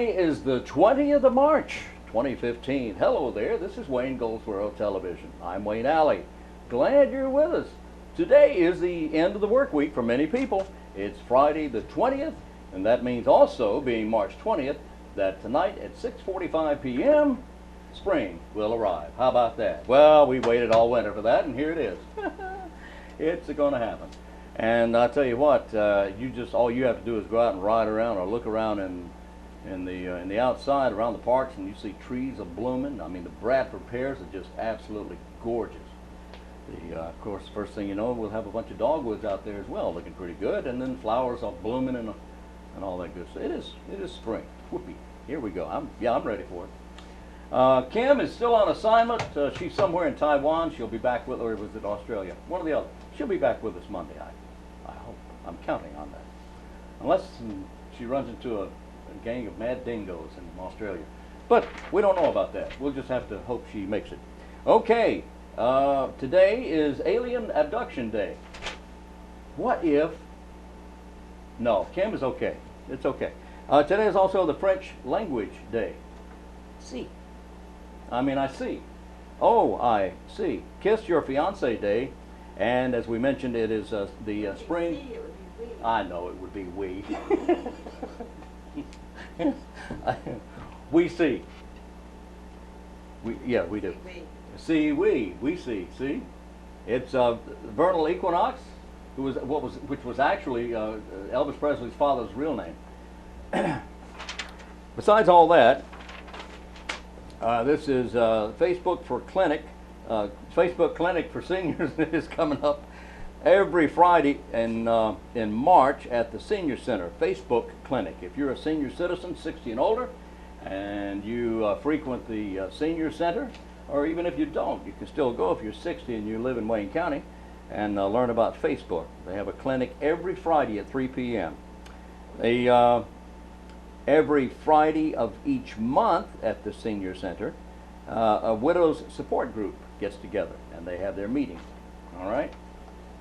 Today is the 20th of March, 2015. Hello there, this is Wayne Goldsboro Television. I'm Wayne Alley. Glad you're with us. Today is the end of the work week for many people. It's Friday the 20th, and that means also, being March 20th, that tonight at 6:45 p.m., spring will arrive. How about that? Well, we waited all winter for that, and here it is. It's going to happen. And I tell you what, all you have to do is go out and ride around or look around in the outside around the parks, and you see trees are blooming. I mean, the Bradford pears are just absolutely gorgeous. Of course, first thing you know, we'll have a bunch of dogwoods out there as well, looking pretty good, and then flowers are blooming and all that good stuff. It is spring. Whoopee! Here we go. I'm ready for it. Kim is still on assignment. She's somewhere in Taiwan. She'll be back with, or was it Australia? One or the other. She'll be back with us Monday. I hope. I'm counting on that. Unless she runs into a gang of mad dingoes in Australia. But we don't know about that. We'll just have to hope she makes it. Okay. Today is Alien Abduction Day. What if... No, Kim is okay. It's okay. Today is also the French Language Day. See. I see. Oh, I see. Kiss Your Fiancé Day. And as we mentioned, it is the spring... I know it would be we. We see. We do. See, we see. See, it's vernal equinox, which was actually Elvis Presley's father's real name. Besides all that, this is Facebook Clinic for Seniors is coming up every Friday in March at the Senior Center. Facebook Clinic. If you're a senior citizen, 60 and older, and you frequent the Senior Center, or even if you don't, you can still go if you're 60 and you live in Wayne County, and learn about Facebook. They have a clinic every Friday at 3 p.m. Every Friday of each month at the Senior Center, a Widows Support Group gets together, and they have their meeting. All right?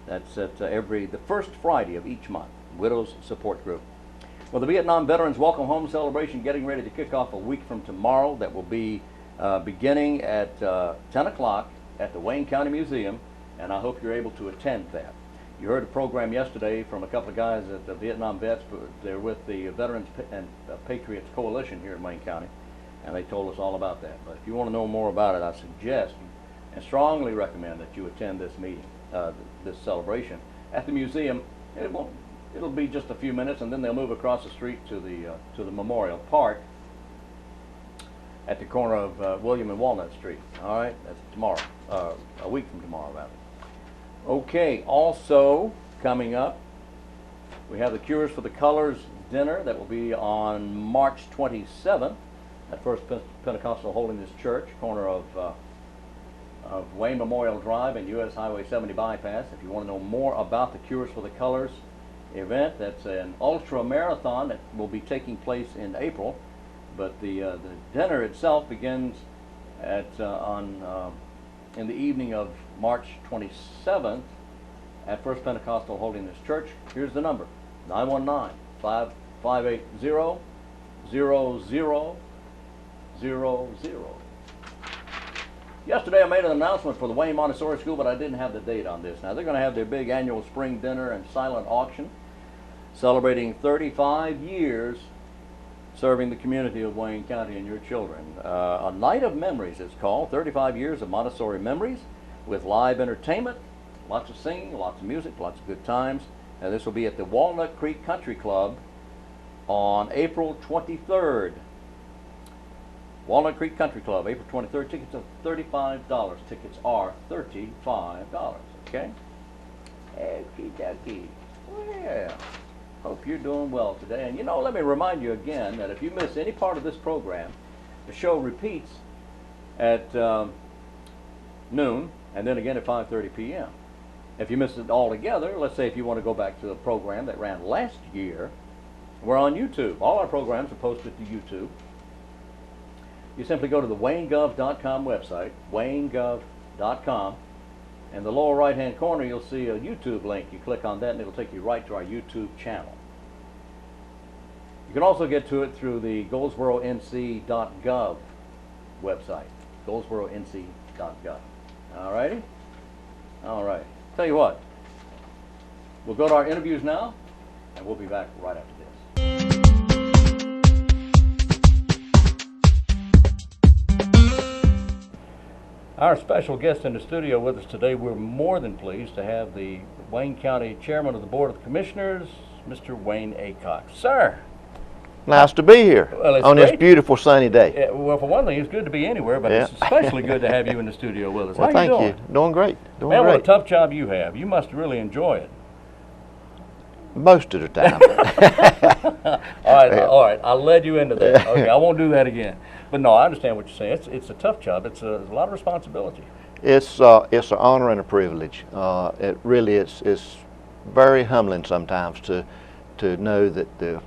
That's at the first Friday of each month, Widows Support Group. Well, the Vietnam Veterans Welcome Home celebration getting ready to kick off a week from tomorrow. That will be beginning at 10 o'clock at the Wayne County Museum, and I hope you're able to attend that. You heard a program yesterday from a couple of guys at the Vietnam Vets. They're with the Veterans and Patriots Coalition here in Wayne County, and they told us all about that. But if you want to know more about it, I suggest and strongly recommend that you attend this meeting, this celebration at the museum. It'll be just a few minutes, and then they'll move across the street to the Memorial Park at the corner of William and Walnut Street. All right, that's tomorrow, a week from tomorrow, rather. Okay, also coming up, we have the Cures for the Colors dinner that will be on March 27th at First Pentecostal Holiness Church, corner of Wayne Memorial Drive and U.S. Highway 70 bypass. If you want to know more about the Cures for the Colors event, that's an ultra marathon that will be taking place in April, but the dinner itself begins at in the evening of March 27th at First Pentecostal Holiness Church. Here's the number: 919-558-0000. Yesterday I made an announcement for the Wayne Montessori School, but I didn't have the date on this. Now, they're going to have their big annual spring dinner and silent auction celebrating 35 years serving the community of Wayne County and your children. A Night of Memories it's called, 35 years of Montessori memories with live entertainment, lots of singing, lots of music, lots of good times. And this will be at the Walnut Creek Country Club on April 23rd. Walnut Creek Country Club, April 23rd. Tickets are $35. Tickets are $35. Okay? Okie dokie. Well, hope you're doing well today. And let me remind you again that if you miss any part of this program, the show repeats at noon and then again at 5:30 p.m. If you miss it all together, let's say if you want to go back to the program that ran last year, we're on YouTube. All our programs are posted to YouTube. You simply go to the WayneGov.com website, WayneGov.com, and in the lower right-hand corner you'll see a YouTube link. You click on that and it'll take you right to our YouTube channel. You can also get to it through the goldsboronc.gov website, goldsboronc.gov. All righty? All right. Tell you what, we'll go to our interviews now, and we'll be back right after this. Our special guest in the studio with us today, we're more than pleased to have the Wayne County Chairman of the Board of Commissioners, Mr. Wayne Aycock. Sir. Nice to be here on great. This beautiful sunny day. Yeah, well, for one thing, it's good to be anywhere, but it's especially good to have you in the studio with us. Well, How you doing? Thank you. Doing great. Man, what a tough job you have. You must really enjoy it. Most of the time. All right. I led you into that. Okay, I won't do that again. But no, I understand what you're saying. It's a tough job. It's a lot of responsibility. It's an honor and a privilege. It really it's very humbling sometimes to know that the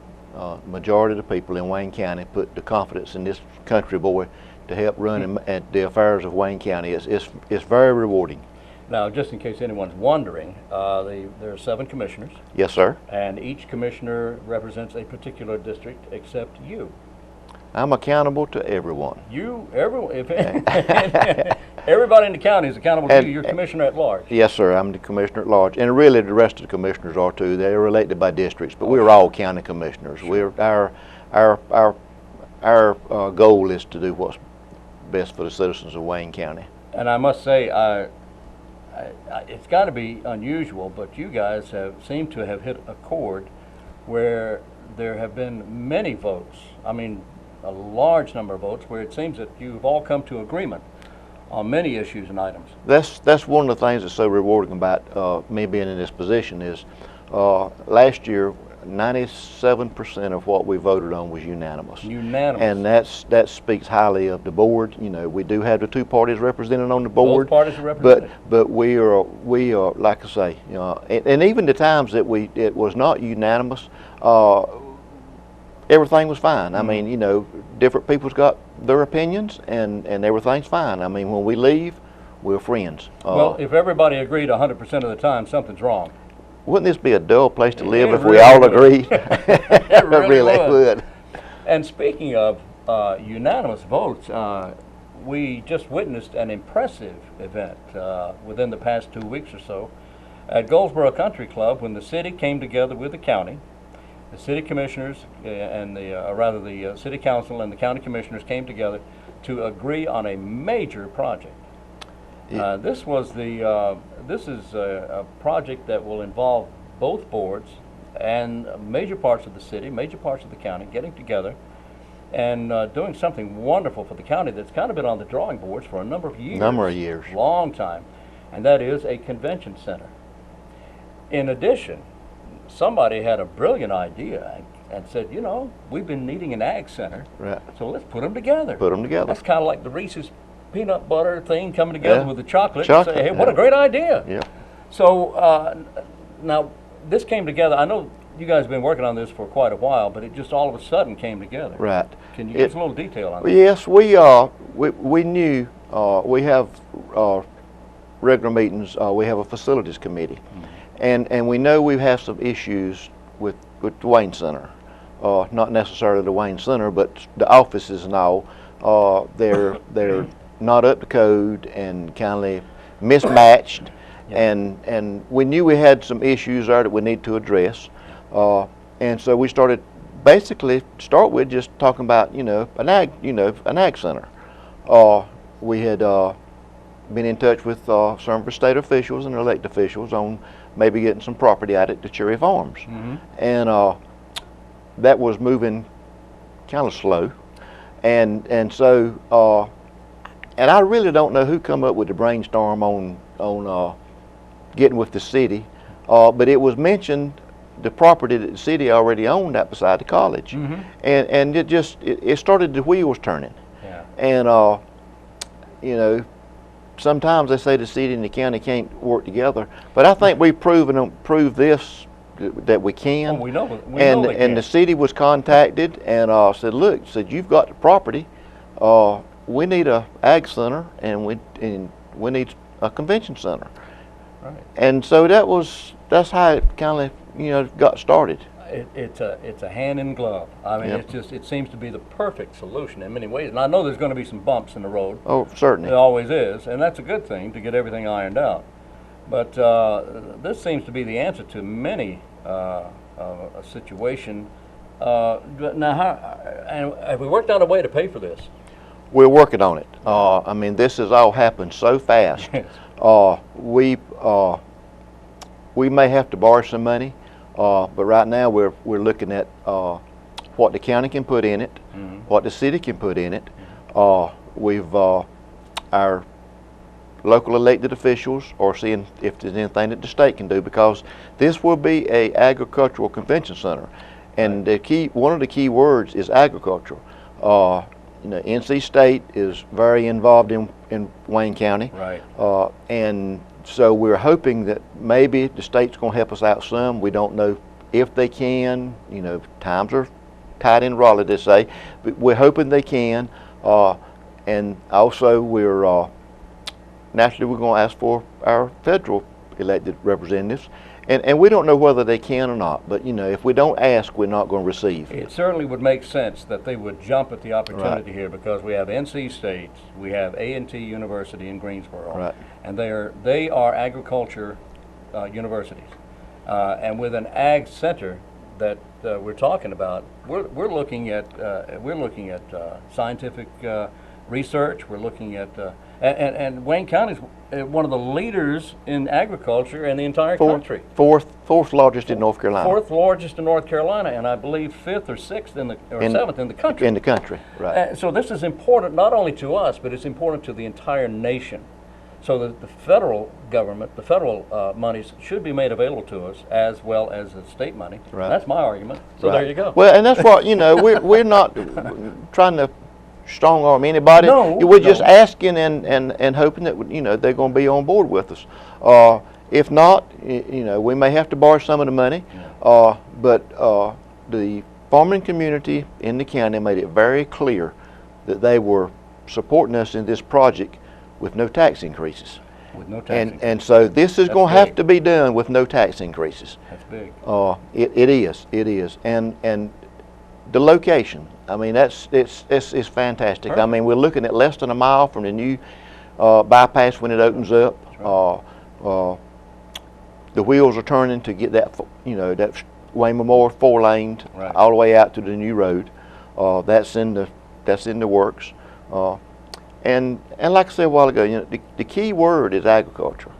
majority of the people in Wayne County put the confidence in this country boy to help run the affairs of Wayne County. It's very rewarding. Now, just in case anyone's wondering, there are 7 commissioners. Yes, sir. And each commissioner represents a particular district except you. I'm accountable to everyone. Everybody in the county is accountable to you. You're commissioner at large. Yes, sir. I'm the commissioner at large, and really the rest of the commissioners are too. They're elected by districts, but we're all county commissioners. Sure. Our goal is to do what's best for the citizens of Wayne County. And I must say, it's got to be unusual, but you guys seem to have hit a chord where there have been many votes. I mean, a large number of votes where it seems that you've all come to agreement on many issues and items. That's one of the things that's so rewarding about me being in this position is last year 97% of what we voted on was unanimous. Unanimous. And that speaks highly of the board. You know, we do have the 2 parties represented on the board. Both parties are represented. But we are like I say, you know, and even the times that it was not unanimous, everything was fine. I mean, you know, different people's got their opinions, and everything's fine. I mean, when we leave, we're friends. Well, if everybody agreed 100% of the time, something's wrong. Wouldn't this be a dull place to live if really we all would. agreed? It really would. And speaking of unanimous votes, we just witnessed an impressive event within the past 2 weeks or so at Goldsboro Country Club when the city came together with the county. The city commissioners and the city council and the county commissioners came together to agree on a major project. This is a project that will involve both boards and major parts of the city, major parts of the county getting together and doing something wonderful for the county that's kind of been on the drawing boards for a number of years. Long time. And that is a convention center. In addition, somebody had a brilliant idea and said, you know, we've been needing an ag center, right, so let's put them together. That's kind of like the Reese's peanut butter thing coming together with the chocolate. And say, hey, what a great idea. Yeah. So now this came together. I know you guys have been working on this for quite a while, but it just all of a sudden came together. Right. Can you give us a little detail on that? Yes, we knew we have regular meetings. We have a facilities committee. And we know we have some issues with the Wayne Center. Not necessarily the Wayne Center, but the offices and all. They're not up to code and kind of mismatched. And we knew we had some issues there that we need to address. And so we started start with just talking about, an ag center. We had been in touch with some of the state officials and elected officials on maybe getting some property out at the Cherry Farms. And that was moving kind of slow. And so, and I really don't know who come up with the brainstorm on getting with the city, but it was mentioned the property that the city already owned out beside the college. And it started the wheels turning. And sometimes they say the city and the county can't work together, but I think we've proved this that we can. We know and the city was contacted and said, look, you've got the property. We need a ag center and we need a convention center. Right. And so that's how it kind of got started. it's a hand in glove. I mean, Yep. it seems to be the perfect solution in many ways. And I know there's going to be some bumps in the road. Oh, certainly. It always is, and that's a good thing to get everything ironed out. But this seems to be the answer to many a situation. Now, and have we worked out a way to pay for this? We're working on it. I mean, this has all happened so fast. We may have to borrow some money, but right now we're looking at what the county can put in it, what the city can put in it. We've our local elected officials are seeing if there's anything that the state can do, because this will be a agricultural convention center, and one of the key words is agriculture. You know, NC State is very involved in Wayne County, Right. And so we're hoping that maybe the state's going to help us out some. We don't know if they can. You know, times are tight in Raleigh, they say, but we're hoping they can. And also, naturally we're going to ask for our federal elected representatives. And we don't know whether they can or not, but you know, if we don't ask, we're not going to receive. It certainly would make sense that they would jump at the opportunity here, because we have NC State, we have A&T University in Greensboro, Right. and they are agriculture universities. And with an ag center that we're talking about, we're looking at scientific research. We're looking at and Wayne County is one of the leaders in agriculture in the entire country. Fourth largest in North Carolina. Fourth largest in North Carolina, and I believe fifth or sixth seventh in the country. In the country, right. So this is important not only to us, but it's important to the entire nation. So that the federal government, the federal monies should be made available to us, as well as the state money. Right. That's my argument. So Right. there you go. Well, and that's what, you know, we're not trying to strong arm anybody. No, we're just no. asking and hoping that, you know, they're going to be on board with us. If not, you know, we may have to borrow some of the money. But the farming community in the county made it very clear that they were supporting us in this project with no tax increases. With no tax increase. And so this is That's going to have big. to be done with no tax increases. That's big. It is, and the location. I mean, it's fantastic. Perfect. I mean, we're looking at less than a mile from the new bypass when it opens up. Right. The wheels are turning to get that, you know, that Wayne Memorial 4-laned Right. all the way out to the new road. That's in the works. And like I said a while ago, you know, the key word is agriculture.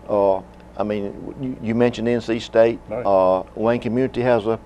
I mean, you mentioned NC State. Right. Wayne Community has a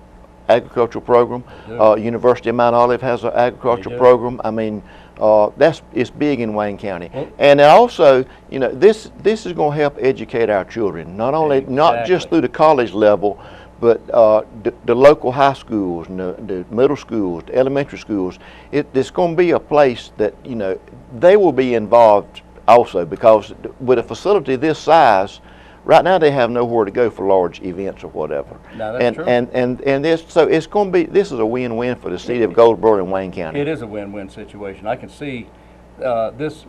agricultural program. They do. University of Mount Olive has an agricultural do. program. I mean, it's big in Wayne County. Well, And then also, you know, this is going to help educate our children, not just Exactly. through the college level, but the local high schools, and the middle schools, the elementary schools. It's going to be a place that, you know, they will be involved also, because with a facility this size, right now they have nowhere to go for large events or whatever. No, that's true. And it's going to be, this is a win-win for the city of Goldsboro and Wayne County. It is a win-win situation. I can see this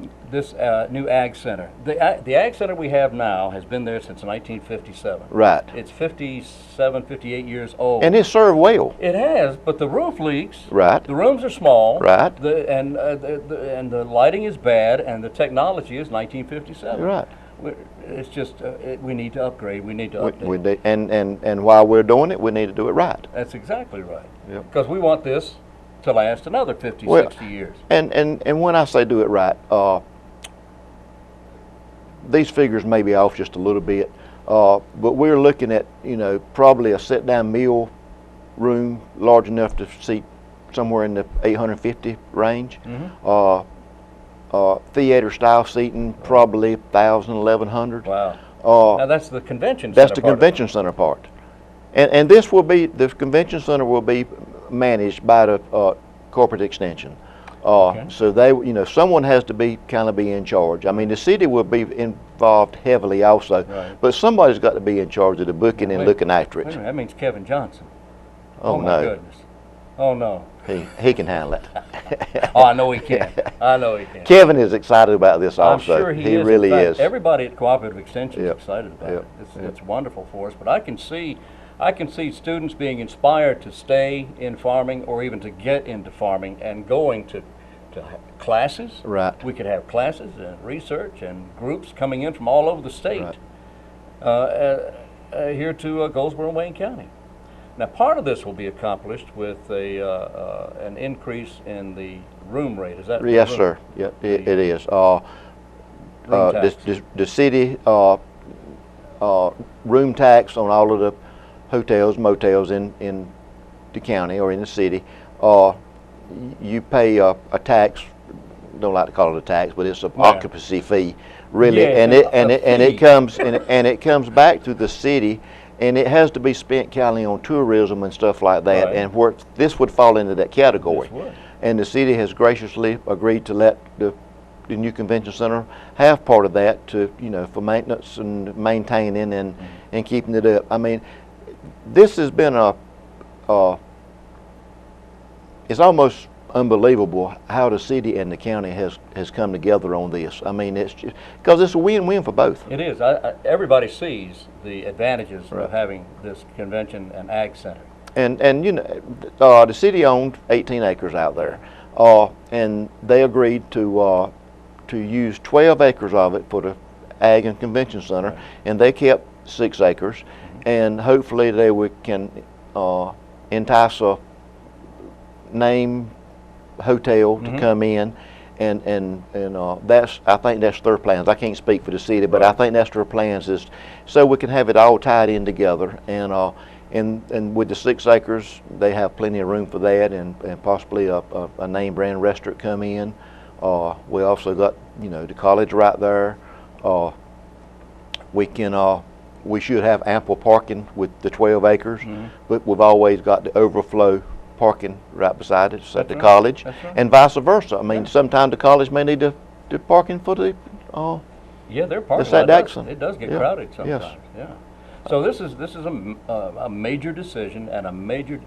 new ag center. The ag center we have now has been there since 1957. Right. It's 57, 58 years old. And it served well. It has, but the roof leaks. Right. The rooms are small. Right. And the lighting is bad, and the technology is 1957. Right. It's just we need to upgrade. We need to update. And while we're doing it, we need to do it right. That's exactly right. Yep. Because we want this to last another 50, Well, 60 years. And when I say do it right, these figures may be off just a little bit, but we're looking at, you know, probably a sit-down meal room large enough to seat somewhere in the 850 range. Mm-hmm. Theater-style seating, probably 1,000, 1,100. Wow. Now that's the convention center. That's the part of it. convention center part. And this will be, the convention center will be managed by the corporate extension. Okay. So they, you know, someone has to be in charge. I mean, the city will be involved heavily also, Right. but somebody's got to be in charge of the booking and Wait- looking after Wait a it. minute, that means Kevin Johnson. Oh, my no. goodness. Oh no. He can handle it. Oh, I know he can. I know he can. Kevin is excited about this I'm also. sure he is. He In really fact, is. Everybody at Cooperative Extension is Yep. excited about Yep. it. Yep. It's wonderful for us. But I can see, I can see students being inspired to stay in farming or even to get into farming and going to classes. Right. We could have classes and research and groups coming in from all over the state here to Goldsboro and Wayne County. Now, part of this will be accomplished with an increase in the room rate. Is that Yes, sir. Yeah, it is. The city room tax on all of the hotels, motels in the county or in the city. You pay a tax. Don't like to call it a tax, but it's an occupancy fee, really, Yeah, and it comes back to the city, and it has to be spent county on tourism and stuff like that, Right. and where this would fall into that category. This would. And the city has graciously agreed to let the new convention center have part of that to, for maintenance and maintaining and keeping it up. I mean, this has been it's almost unbelievable how the city and the county has come together on this. I mean, it's just because it's a win-win for both. It is. Everybody sees the advantages of having this convention and ag center. And the city owned 18 acres out there, and they agreed to use 12 acres of it for the ag and convention center, Right. and they kept 6 acres, and hopefully they can entice a name hotel to come in, and I think that's their plans. I can't speak for the city, but I think that's their plans, is so we can have it all tied in together, and with the 6 acres, they have plenty of room for that, and possibly a name brand restaurant come in. We also got the college right there. We should have ample parking with the 12 acres, but we've always got the overflow parking right beside it at the college, and vice versa. I mean, sometimes the college may need the parking for the Their parking Sat lot Jackson. it does get Yeah. crowded sometimes. Yes. Yeah. So this is a major decision and a major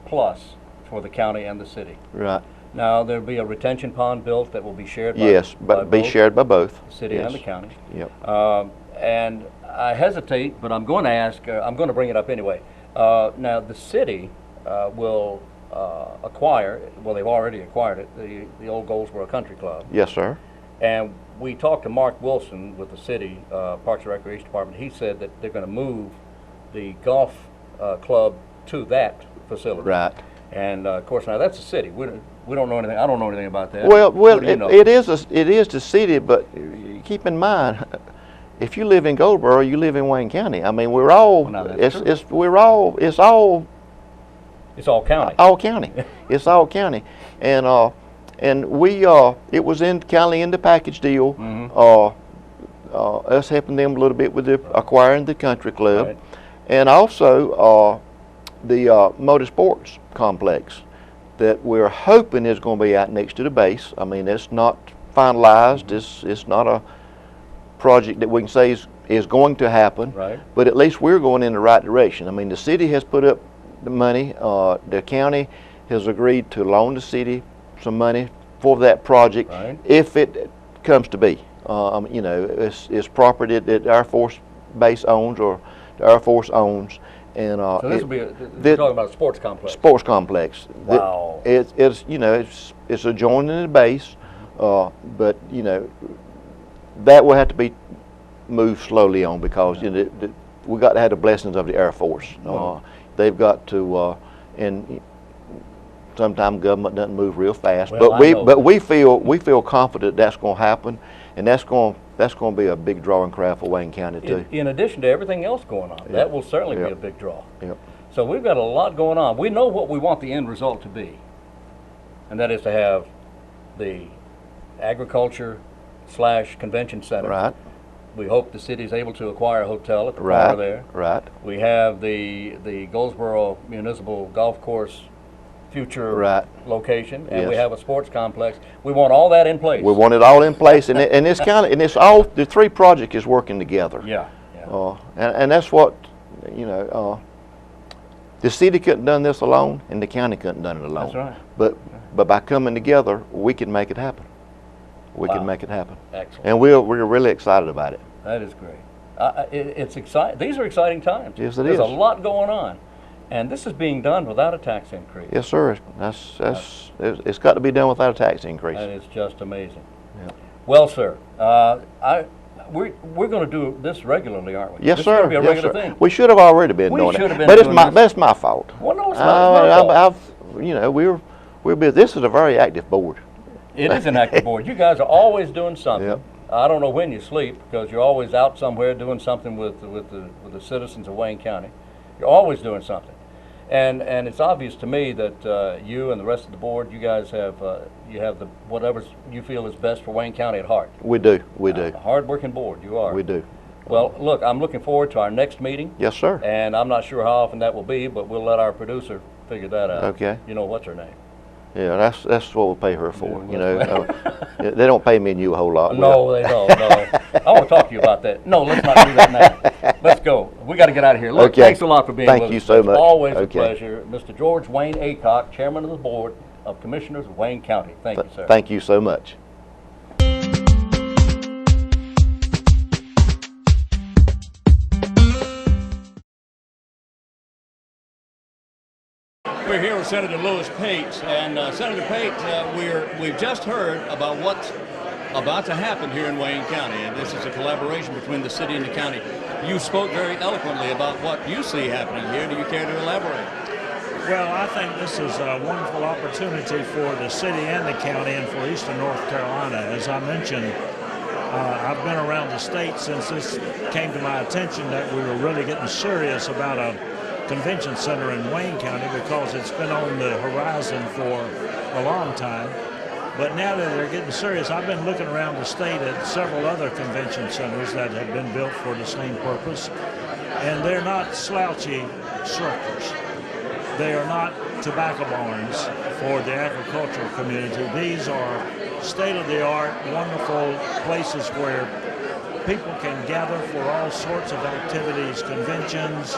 plus for the county and the city. right. Now there'll be a retention pond built that will be shared by Yes, but be both shared by both. the city Yes. and the county. Yep. And I hesitate, but I'm going to ask. I'm going to bring it up anyway. Now the city will acquire. Well, they've already acquired it. The old Goldsboro Country Club. Yes, sir. And we talked to Mark Wilson with the city Parks and Recreation Department. He said that they're going to move the golf club to that facility. Right. And of course, now that's the city. We don't know anything. I don't know anything about that. Well, What do you know? it is the city, but keep in mind, if you live in Goldsboro, you live in Wayne County. I mean, we're all Well, now that's true. it's all It's all county. all county. It's all county, and we it was in the package deal. Us helping them a little bit with acquiring the country club, Right. and also the motorsports complex that we're hoping is going to be out next to the base. I mean, it's not finalized. It's not a project that we can say is going to happen. Right. But at least we're going in the right direction. I mean, the city has put up the money. The county has agreed to loan the city some money for that project, Right. if it comes to be. It's property that Air Force Base owns, or the Air Force owns, and So this will be. We're talking about a sports complex. sports complex. Wow. It's adjoining the base, but that will have to be moved slowly on, because we got to have the blessings of the Air Force. They've got to, and sometimes government doesn't move real fast. Well, but we feel confident that's going to happen, and that's going to be a big drawing crowd for Wayne County too. In addition to everything else going on, that will certainly be Yep. a big draw. Yep. So we've got a lot going on. We know what we want the end result to be, and that is to have the agriculture/convention center. Right. We hope the city is able to acquire a hotel at the Right. corner there. Right. We have the Goldsboro Municipal Golf Course future Right. location, and we Yes. have a sports complex. We want all that in place. We want it all in place, and it's all, the 3 projects is working together. Yeah. And that's what, the city couldn't done this alone, and the county couldn't done it alone. That's right. But by coming together, we can make it happen. We Wow. can make it happen. Excellent. And we're really excited about it. That is great. It's exciting. These are exciting times. Yes, it There's is. a lot going on, and this is being done without a tax increase. Yes, sir. It's got to be done without a tax increase. That is just amazing. Yeah. Well, sir, we're going to do this regularly, aren't we? Yes, this sir. This is going to be a Yes, regular sir. thing. We should have already been We doing should it, have been but doing this. that's my fault. Well, no, it's not. It's my fault. You know, we're busy. This is a very active board. It is an active board. You guys are always doing something. Yep. I don't know when you sleep because you're always out somewhere doing something with the citizens of Wayne County. You're always doing something, and it's obvious to me that you and the rest of the board, you guys have you have the whatever you feel is best for Wayne County at heart. We do. We do. A hard-working board, you are. We do. Well, look, I'm looking forward to our next meeting. Yes, sir. And I'm not sure how often that will be, but we'll let our producer figure that out. Okay. You know, what's her name? Yeah, that's what we'll pay her for. Yeah, You know, they don't pay me and you a whole lot. No, they don't. No, I want to talk to you about that. No, let's not do that now. Let's go. We got to get out of here. Look, Okay. thanks a lot for being with us. Thank you so much. It's always a Okay. pleasure. Mr. George Wayne Aycock, Chairman of the Board of Commissioners of Wayne County. Thank you, sir. Thank you so much. We're here with Senator Louis Pate, and Senator Pate, we've just heard about what's about to happen here in Wayne County, and this is a collaboration between the city and the county. You spoke very eloquently about what you see happening here. Do you care to elaborate? Well, I think this is a wonderful opportunity for the city and the county and for Eastern North Carolina. As I mentioned, I've been around the state since this came to my attention that we were really getting serious about a convention center in Wayne County because it's been on the horizon for a long time. But now that they're getting serious, I've been looking around the state at several other convention centers that have been built for the same purpose, and they're not slouchy structures. They are not tobacco barns for the agricultural community. These are state-of-the-art, wonderful places where people can gather for all sorts of activities, conventions,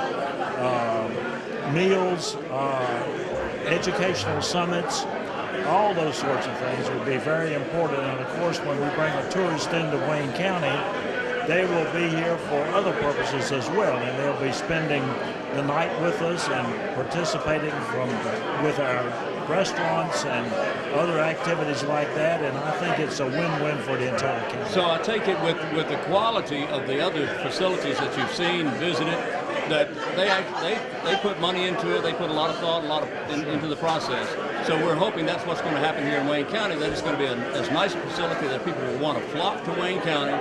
meals, educational summits. All those sorts of things would be very important. And of course, when we bring a tourist into Wayne County, they will be here for other purposes as well, and they'll be spending the night with us and participating with our restaurants and other activities like that, and I think it's a win-win for the entire county. So I take it with the quality of the other facilities that you've seen, visited, that they put money into it, they put a lot of thought, into the process. So we're hoping that's what's going to happen here in Wayne County, that it's going to be as nice a facility that people will want to flock to Wayne County,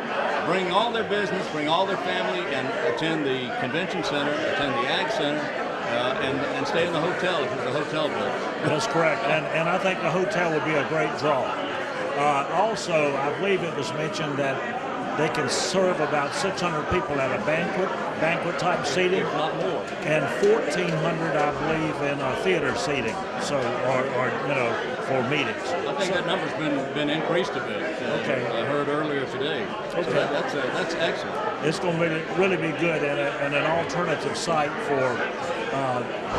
bring all their business, bring all their family, and attend the convention center, attend the Ag Center, and stay in the hotel if it's a hotel bill. That's correct, and I think the hotel would be a great draw. Also, I believe it was mentioned that they can serve about 600 people at a banquet type seating, A lot more. and 1,400, I believe, in theater seating. So, or for meetings. I think that number's been increased a bit. Okay. I heard earlier today. Okay. So that's excellent. It's going to really be good and an alternative site for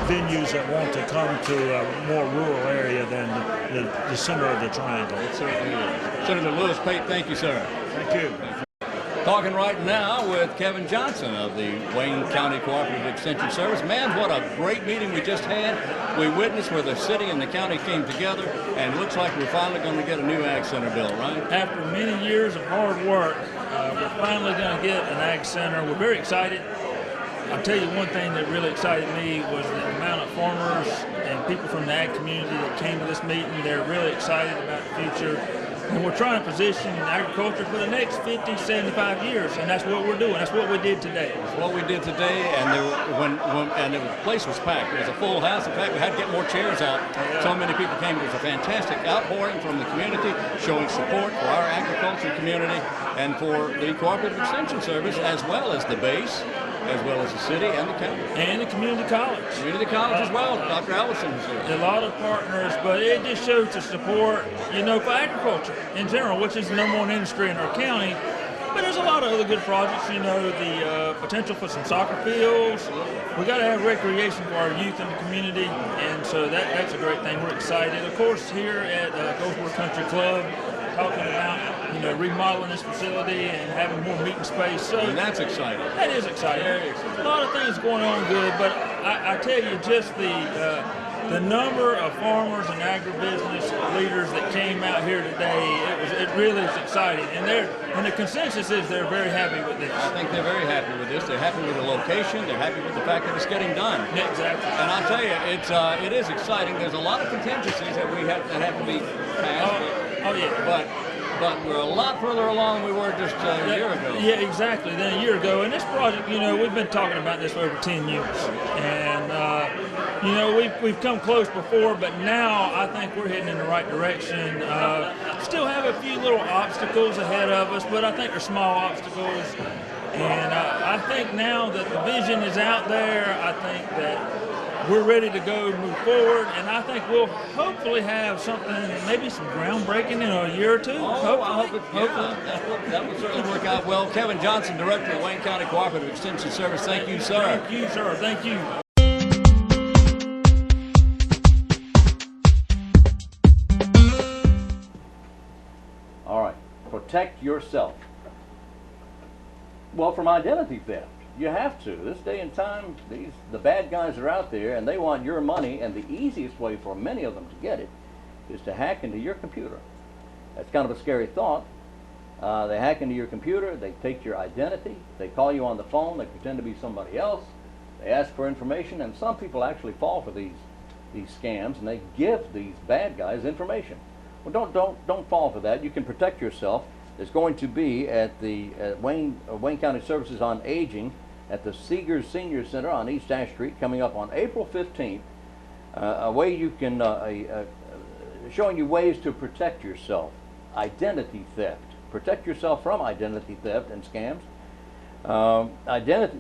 venues that want to come to a more rural area than the center of the triangle. It certainly is. Senator Louis Pate, thank you, sir. Thank you. Talking right now with Kevin Johnson of the Wayne County Cooperative Extension Service. Man, what a great meeting we just had. We witnessed where the city and the county came together, and it looks like we're finally going to get a new Ag Center built, right? After many years of hard work, we're finally going to get an Ag Center. We're very excited. I'll tell you one thing that really excited me was the amount of farmers and people from the ag community that came to this meeting. They're really excited about the future. And we're trying to position agriculture for the next 50, 75 years, and that's what we're doing. That's what we did today. What we did today, and the place was packed. It was a full house. In fact, we had to get more chairs out. So many people came. It was a fantastic outpouring from the community, showing support for our agriculture community and for the Cooperative Extension Service, as well as the base, as well as the city and the county. And the community college. Community college as well. Dr. Allison was here. A lot of partners, but it just shows the support, for agriculture in general, which is the number one industry in our county. But there's a lot of other good projects, the potential for some soccer fields. We got to have recreation for our youth in the community, and so that's a great thing. We're excited. Of course, here at Goldsboro Country Club, talking about, you know, remodeling this facility and having more meeting space. So And that's exciting. that is exciting. Very exciting. A lot of things going on good, but I tell you, just the number of farmers and agribusiness leaders that came out here today, it really is exciting. And the consensus is they're very happy with this. I think they're very happy with this. They're happy with the location. They're happy with the fact that it's getting done. Yeah, exactly. And I'll tell you, it is exciting. There's a lot of contingencies that have to be passed. Oh yeah. But we're a lot further along than we were just a year ago. Yeah, exactly. Than a year ago. And this project, you know, we've been talking about this for over 10 years. And, you know, we've come close before, but now I think we're heading in the right direction. Still have a few little obstacles ahead of us, but I think they're small obstacles. And I think now that the vision is out there, I think that we're ready to go move forward, and I think we'll hopefully have something, maybe some groundbreaking in a year or two. Oh, I hopefully. hope that will certainly work out well. Kevin Johnson, Director of Wayne County Cooperative Extension Service, thank you, sir. Thank you, sir. Thank you. All right, protect yourself. Well, from identity theft, you have to. This day and time, the bad guys are out there, and they want your money, and the easiest way for many of them to get it is to hack into your computer. That's kind of a scary thought. They hack into your computer, they take your identity, they call you on the phone, they pretend to be somebody else, they ask for information, and some people actually fall for these scams, and they give these bad guys information. Well, don't fall for that. You can protect yourself. There's going to be at the Wayne County Services on Aging at the Seegers Senior Center on East Ash Street coming up on April 15th. A way you can showing you ways to protect yourself. Identity theft. Protect yourself from identity theft and scams.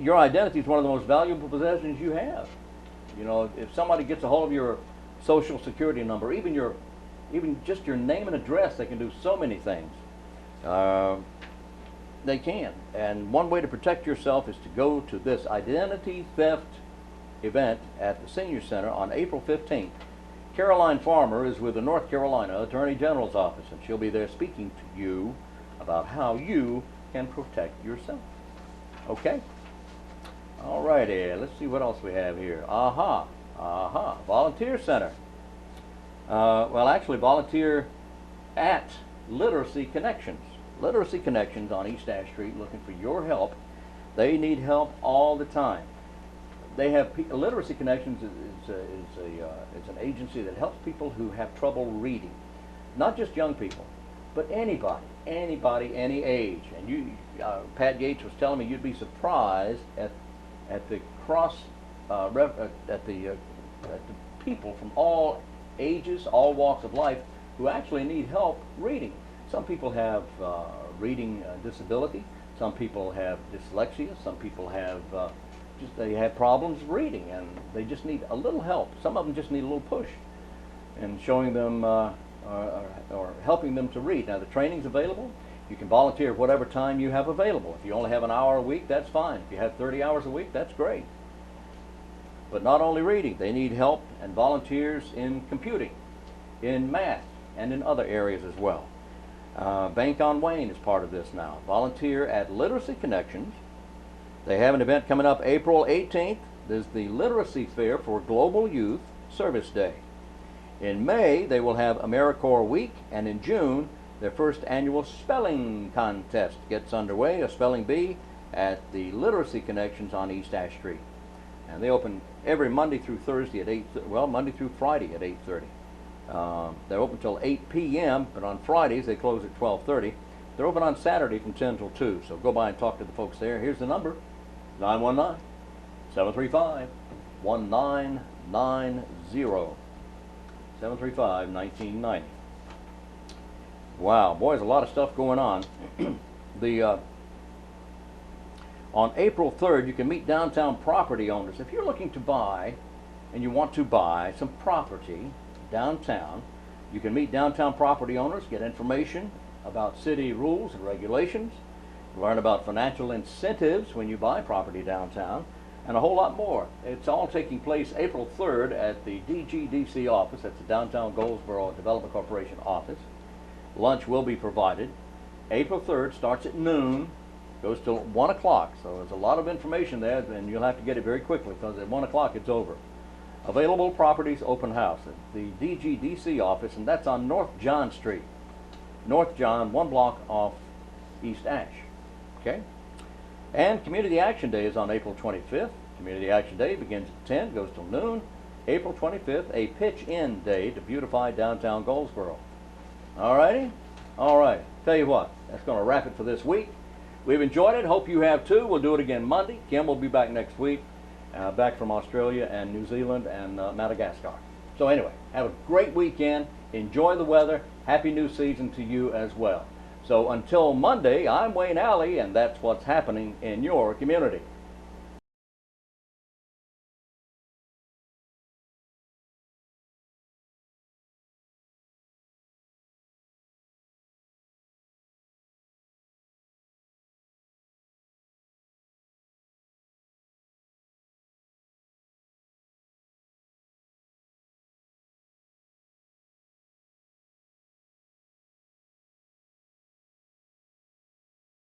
Your identity is one of the most valuable possessions you have. You know, if somebody gets a hold of your social security number, even just your name and address, they can do so many things. They can. And one way to protect yourself is to go to this identity theft event at the Senior Center on April 15th. Caroline Farmer is with the North Carolina Attorney General's office, and she'll be there speaking to you about how you can protect yourself. Okay? All righty, let's see what else we have here. Volunteer Center. Well, actually, volunteer at Literacy Connections. Literacy Connections on East Ash Street, looking for your help. They need help all the time. They have Literacy Connections is an agency that helps people who have trouble reading, not just young people, but anybody, any age. And Pat Yates was telling me you'd be surprised at the people from all ages, all walks of life, who actually need help reading. Some people have reading disability. Some people have dyslexia. Some people have they have problems reading, and they just need a little help. Some of them just need a little push, and showing them or helping them to read. Now, the training's available. You can volunteer whatever time you have available. If you only have an hour a week, that's fine. If you have 30 hours a week, that's great. But not only reading, they need help and volunteers in computing, in math, and in other areas as well. Bank on Wayne is part of this now. Volunteer at Literacy Connections. They have an event coming up April 18th. There's the Literacy Fair for Global Youth Service Day. In May, they will have AmeriCorps Week, and in June, their first annual spelling contest gets underway, a spelling bee, at the Literacy Connections on East Ash Street. And they open every Monday through Thursday at Monday through Friday at 8:30. They're open till 8 p.m., but on Fridays they close at 12:30. They're open on Saturday from 10 till 2, so go by and talk to the folks there. Here's the number, 919-735-1990. 735-1990. Wow, boy, there's a lot of stuff going on. On April 3rd, you can meet downtown property owners. If you're looking to buy, and you want to buy some property downtown, you can meet downtown property owners, get information about city rules and regulations, learn about financial incentives when you buy property downtown, and a whole lot more. It's all taking place April 3rd at the DGDC office. That's the Downtown Goldsboro Development Corporation office. Lunch will be provided. April 3rd starts at noon, goes till 1 o'clock. So there's a lot of information there, and you'll have to get it very quickly because at 1 o'clock it's over. Available properties open house at the DGDC office, and that's on North John Street. North John, 1 block off East Ash. Okay? And Community Action Day is on April 25th. Community Action Day begins at 10, goes till noon. April 25th, a pitch-in day to beautify downtown Goldsboro. All righty? All right. Tell you what, that's going to wrap it for this week. We've enjoyed it. Hope you have too. We'll do it again Monday. Kim will be back next week, back from Australia and New Zealand and Madagascar. So anyway, have a great weekend. Enjoy the weather. Happy new season to you as well. So until Monday, I'm Wayne Alley, and that's what's happening in your community.